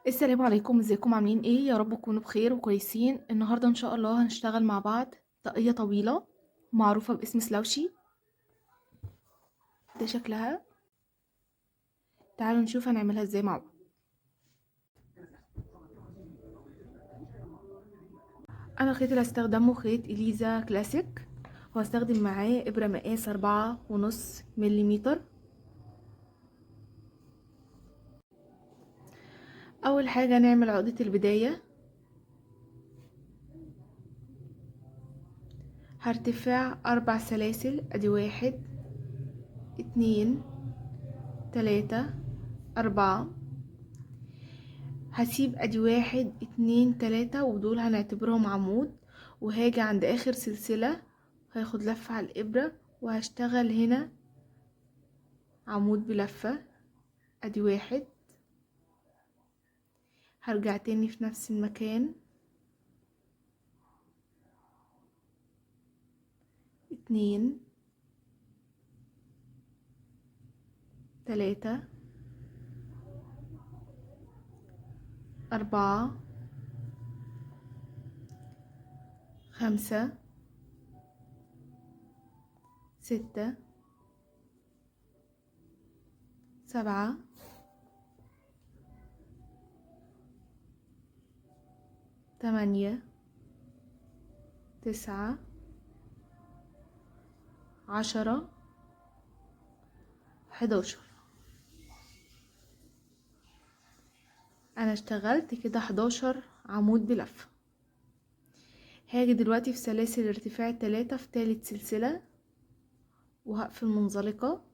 السلام عليكم، ازيكم عاملين ايه؟ يا رب تكونوا بخير وكويسين. النهارده ان شاء الله هنشتغل مع بعض طاقية طويلة معروفة باسم سلاوشي. ده شكلها. تعالوا نشوف هنعملها ازاي مع بعض. انا الخيط اللي هستخدمه خيط اليزا كلاسيك، وهستخدم معاه ابرة مقاس 4.5 مليمتر. اول حاجة نعمل عقدة البداية. هرتفع 4 سلاسل، ادي 1 2 3 4. هسيب ادي 1 2 3 ودول هنعتبرهم عمود، وهاجي عند اخر سلسلة هاخد لفة على الابرة وهشتغل هنا عمود بلفة. ادي 1. هرجع تاني في نفس المكان. 2 3 4 5 6 7 8 9 10 11. انا اشتغلت كده 11 عمود بلفة. هاجي دلوقتي في سلاسل ارتفاع 3 في تالت سلسلة وهقفل منزلقة،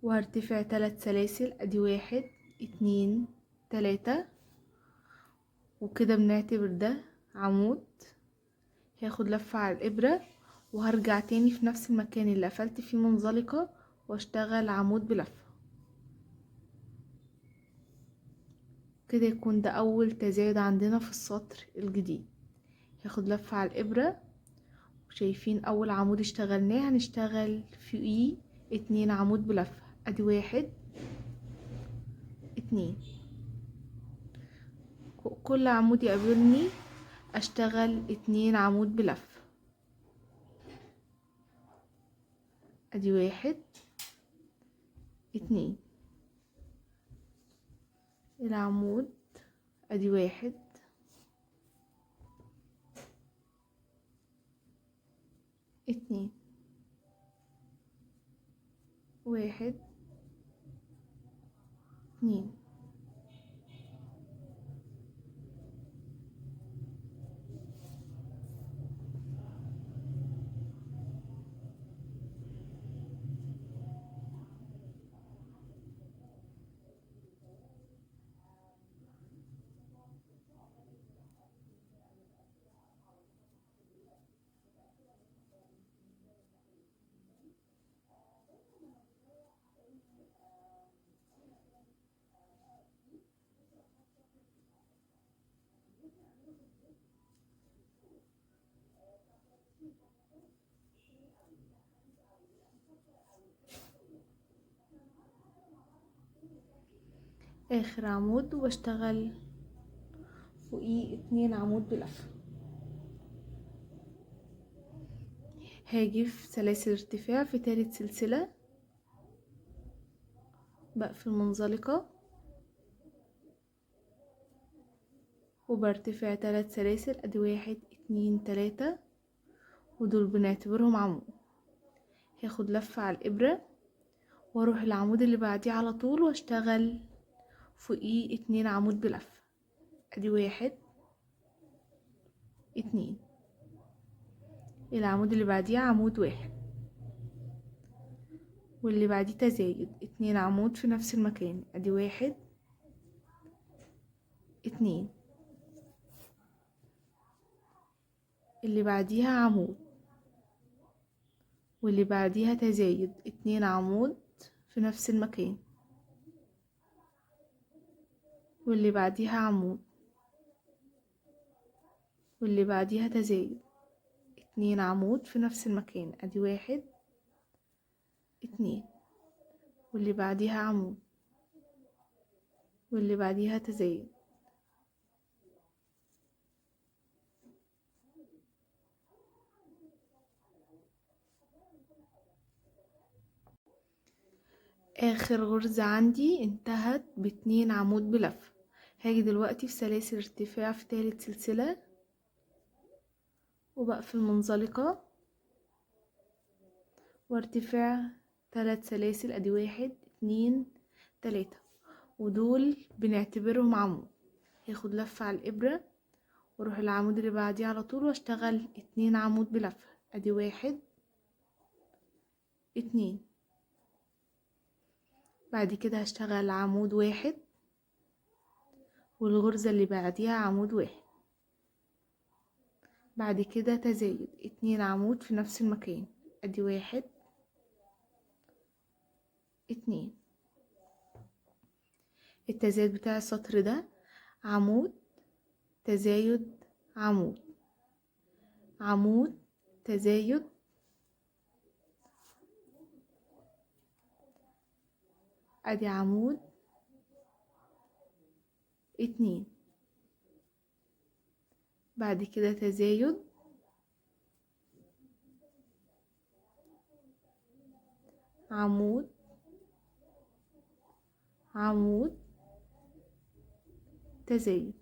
وهرتفع 3 سلاسل، ادي 1 2 3. وكده بنعتبر ده عمود. هاخد لفة على الابرة وهرجع تاني في نفس المكان اللي قفلت فيه منزلقة واشتغل عمود بلفة. كده يكون ده اول تزايد عندنا في السطر الجديد. هاخد لفة على الابرة، وشايفين اول عمود اشتغلناه هنشتغل فوقيه 2 عمود بلفة. ادي 1 2. كل عمود يقابلني اشتغل 2 عمود بلفة. ادي 1 2. العمود، ادي 1 2. 1 2. اخر عمود واشتغل فوقيه 2 عمود بلفة. هاجي في سلاسل ارتفاع في تالت سلسلة، بقفل منزلقة وبرتفع 3 سلاسل، ادي 1 2 3 ودول بنعتبرهم عمود. هاخد لفة على الابرة واروح العمود اللي بعديه على طول واشتغل فوقيه 2 عمود بلفة. ادي 1 2. العمود اللي بعديه عمود 1 واللي بعديه تزايد 2 عمود في نفس المكان. ادي 1 2. اللي بعديها عمود واللي بعديها تزايد 2 عمود في نفس المكان، واللي بعديها عمود واللي بعديها تزايد 2 عمود في نفس المكان. ادي 1 2. واللي بعديها عمود واللي بعديها تزايد. اخر غرزة عندي انتهت ب2 عمود بلف. هاجي دلوقتي في سلاسل ارتفاع في تالت سلسلة وبقفل منزلقة وارتفاع 3 سلاسل، ادي 1 2 3، ودول بنعتبرهم عمود. هاخد لفة على الابرة واروح العمود اللي بعديه على طول واشتغل 2 عمود بلفة، ادي 1 2. بعد كده هشتغل عمود 1 والغرزة اللي بعديها عمود 1. بعد كده تزايد 2 عمود في نفس المكان، ادي 1 2. التزايد بتاع السطر ده عمود تزايد عمود عمود تزايد، ادي عمود 2. بعد كده تزايد عمود عمود تزايد،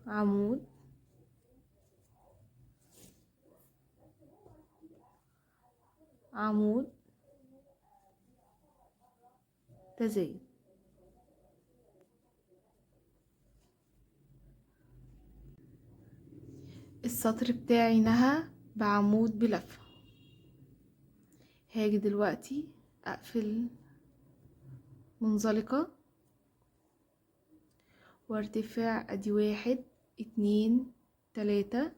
عمود عمود تزايد. السطر بتاعي نهى بعمود بلفة. هاجي دلوقتي اقفل منزلقة وارتفاع، ادي 1 2 3.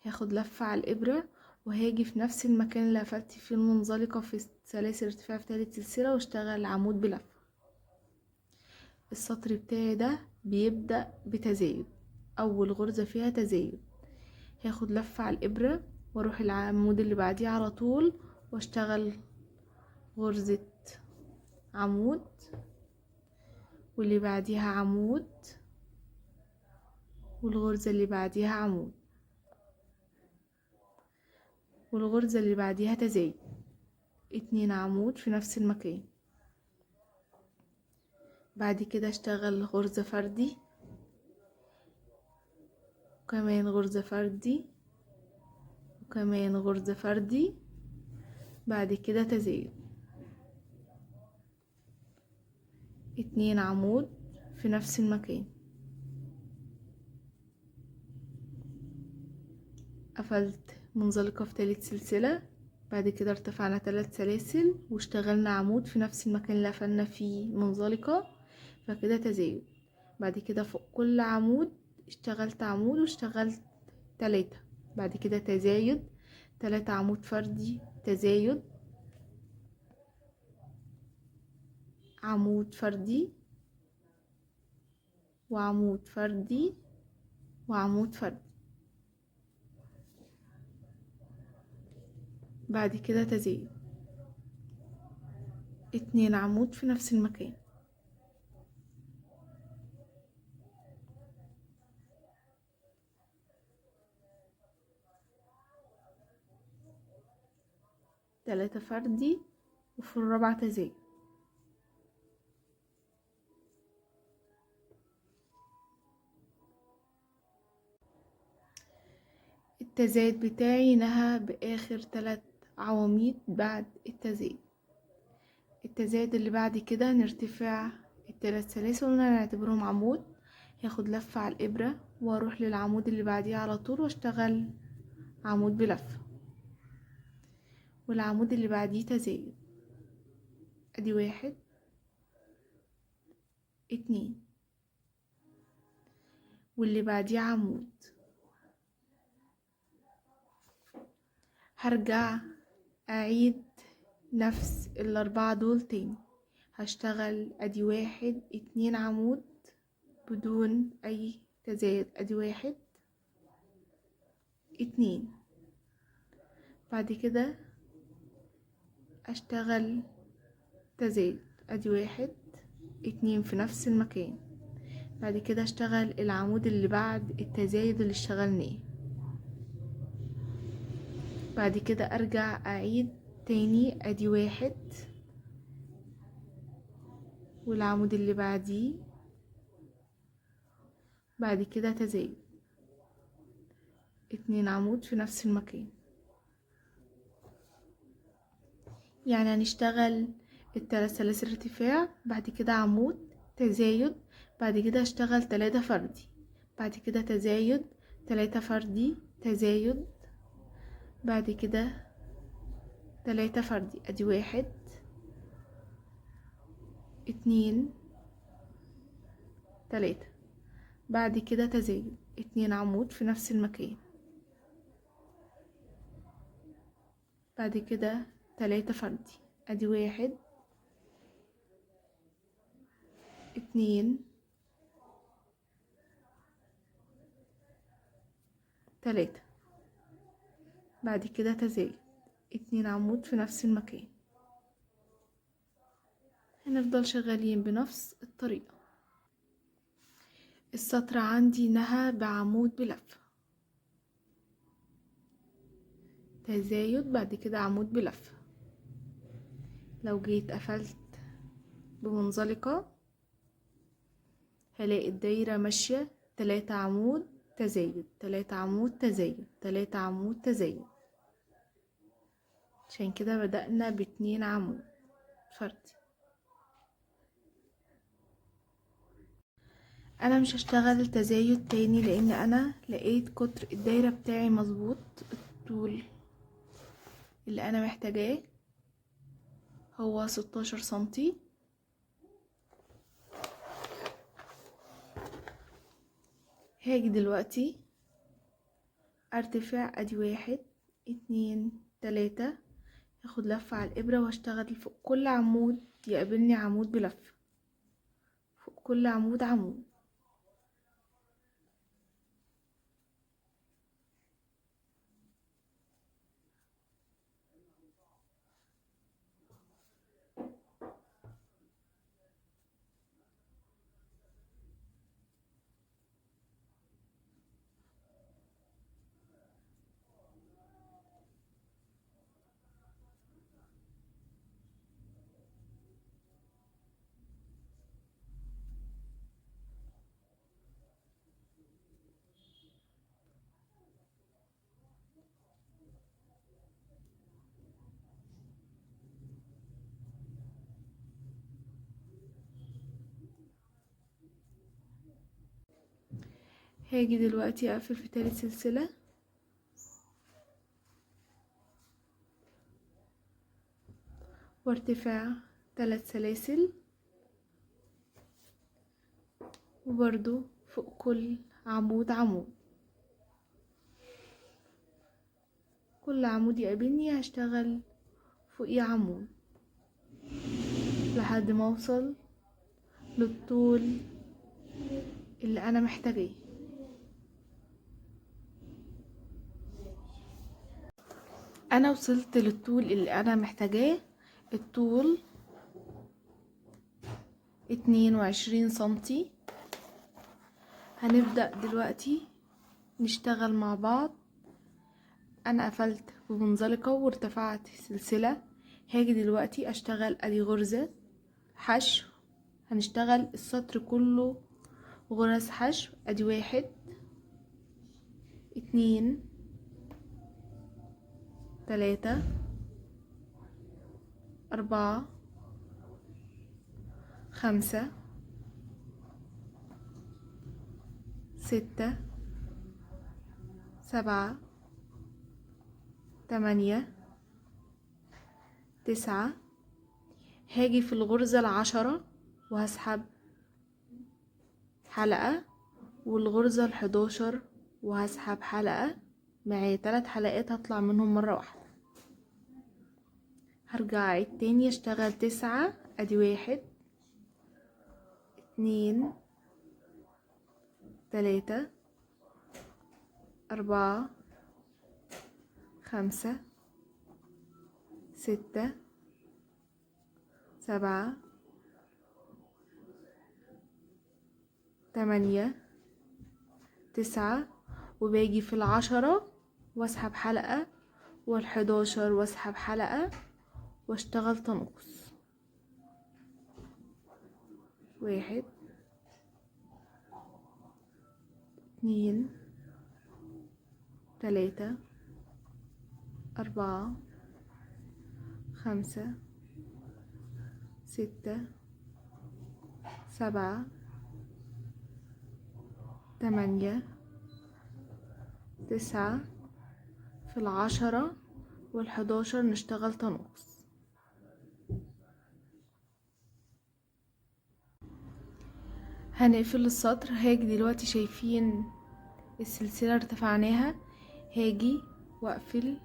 هاخد لفة على الابرة وهاجي في نفس المكان اللي قفلت فيه المنزلقة في سلاسل ارتفاع في تالت سلسلة واشتغل عمود بلفة. السطر بتاعي ده بيبدأ بتزايد، اول غرزة فيها تزايد. هاخد لفة على الابرة واروح العمود اللي بعديه على طول واشتغل غرزة عمود واللي بعديها عمود والغرزة اللي بعديها عمود والغرزة اللي بعديها تزايد، 2 عمود في نفس المكان. بعد كده اشتغل غرزة فردي وكمان غرزة فردي وكمان غرزة فردي. بعد كده تزايد، 2 عمود في نفس المكان. قفلت منزلقة في تالت سلسلة. بعد كده ارتفعنا 3 سلاسل واشتغلنا عمود في نفس المكان اللي قفلنا فيه منزلقة، فكده تزايد. بعد كده فوق كل عمود اشتغلت عمود واشتغلت 3. بعد كده تزايد 3 عمود فردي تزايد عمود فردي وعمود فردي وعمود فردي. بعد كده تزايد 2 عمود في نفس المكان. تلاتة فردي وفي الرابعة تزايد. التزايد بتاعي نهى بآخر 3 عواميد بعد التزايد. التزايد اللي بعد كده نرتفع ال3 سلاسل ونعتبرهم عمود. هاخد لفة على الإبرة واروح للعمود اللي بعديه على طول واشتغل عمود بلفة والعمود اللي بعديه تزايد، ادي 1 2 واللي بعديه عمود. هرجع اعيد نفس ال4 دول تاني. هشتغل ادي 1 2 عمود بدون اي تزايد، ادي 1 2 بعد كده اشتغل تزايد، ادي 1 2 في نفس المكان. بعد كده اشتغل العمود اللي بعد التزايد اللي اشتغلناه. بعد كده ارجع اعيد تاني، ادي 1 والعمود اللي بعديه. بعد كده تزايد 2 عمود في نفس المكان. يعني هنشتغل ال3 سلاسل ارتفاع، بعد كده عمود تزايد، بعد كده اشتغل 3 فردي، بعد كده تزايد 3 فردي تزايد، بعد كده 3 فردي، ادي 1 2 3. بعد كده تزايد 2 عمود في نفس المكان. بعد كده 3 فردي، ادي 1 2 3. بعد كده تزايد 2 عمود في نفس المكان. هنفضل شغالين بنفس الطريقة. السطر عندي نهى بعمود بلفة، تزايد، بعد كده عمود بلفة. لو جيت قفلت بمنزلقة هلاقي الدايرة ماشية 3 عمود تزايد 3 عمود تزايد 3 عمود تزايد. عشان كده بدأنا ب2 عمود فردي. انا مش هشتغل تزايد تاني لان انا لقيت قطر الدايرة بتاعي مظبوط. الطول اللي انا محتاجاه هو 16 سنتي. هاجي دلوقتي ارتفاع، ادي 1 2 3، هاخد لفة على الابرة وهشتغل فوق كل عمود يقابلني عمود بلفة، فوق كل عمود عمود. هاجي دلوقتي اقفل في تالت سلسلة، وارتفاع 3 سلاسل، وبرضو فوق كل عمود عمود. كل عمود يقابلني هشتغل فوقيه عمود لحد ما اوصل للطول اللي انا محتاجاه. انا وصلت للطول اللي انا محتاجاه. الطول 22 سنتي. هنبدأ دلوقتي نشتغل مع بعض. انا قفلت بمنزلقة وارتفعت سلسلة. هاجي دلوقتي اشتغل ادي غرزة حشو. هنشتغل السطر كله غرز حشو، ادي 1 2 3 4 5 6 7 8 9. هاجي في الغرزة 10 وهسحب حلقة، والغرزة 11 وهسحب حلقة. معايا 3 حلقات هطلع منهم مرة واحدة. هرجع اعيد تاني اشتغل 9، ادي 1 2 3 4 5 6 7 8 9. وباجي في 10 واسحب حلقة، وال11 واسحب حلقة واشتغل تناقص. 1 2 3 4 5 6 7 8 9. في 10 وال11 نشتغل تناقص. هنقفل السطر. هاجي دلوقتي، شايفين السلسلة ارتفعناها، هاجي واقفل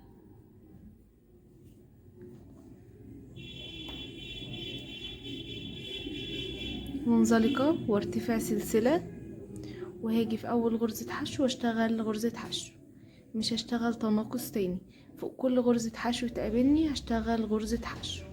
منزلقة وارتفاع سلسلة، وهاجي في اول غرزة حشو واشتغل غرزة حشو. مش هشتغل تناقص تاني. فوق كل غرزة حشو تقابلني هشتغل غرزة حشو.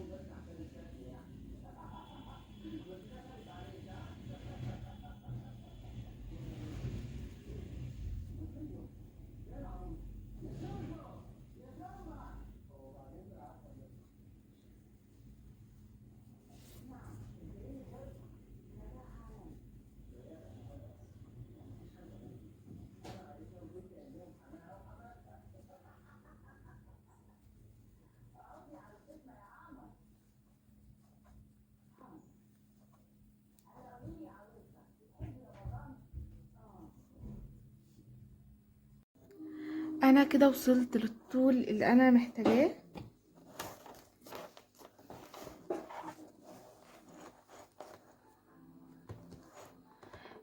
انا كده وصلت للطول اللي انا محتاجاه.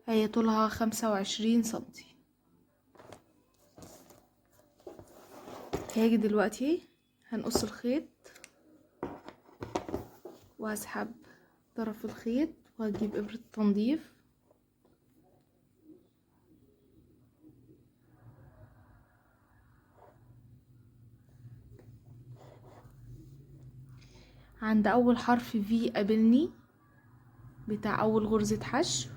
هي طولها 25 سنتي. هاجي دلوقتي هنقص الخيط وهسحب طرف الخيط وهجيب ابرة التنظيف عند اول حرف في قابلني بتاع اول غرزة حشو،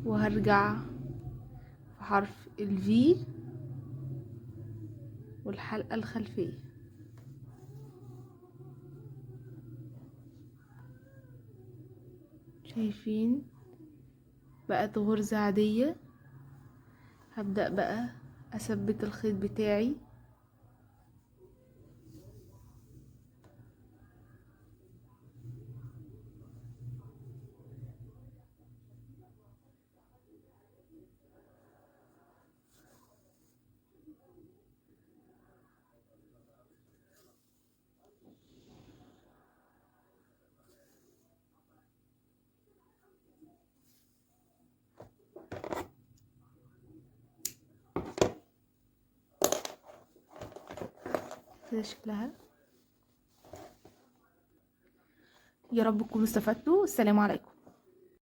وهرجع في حرف الفي والحلقة الخلفية. شايفين بقت غرزة عادية. هبدأ بقى اثبت الخيط بتاعي كده شكلها. يا رب تكونوا استفدتوا. السلام عليكم.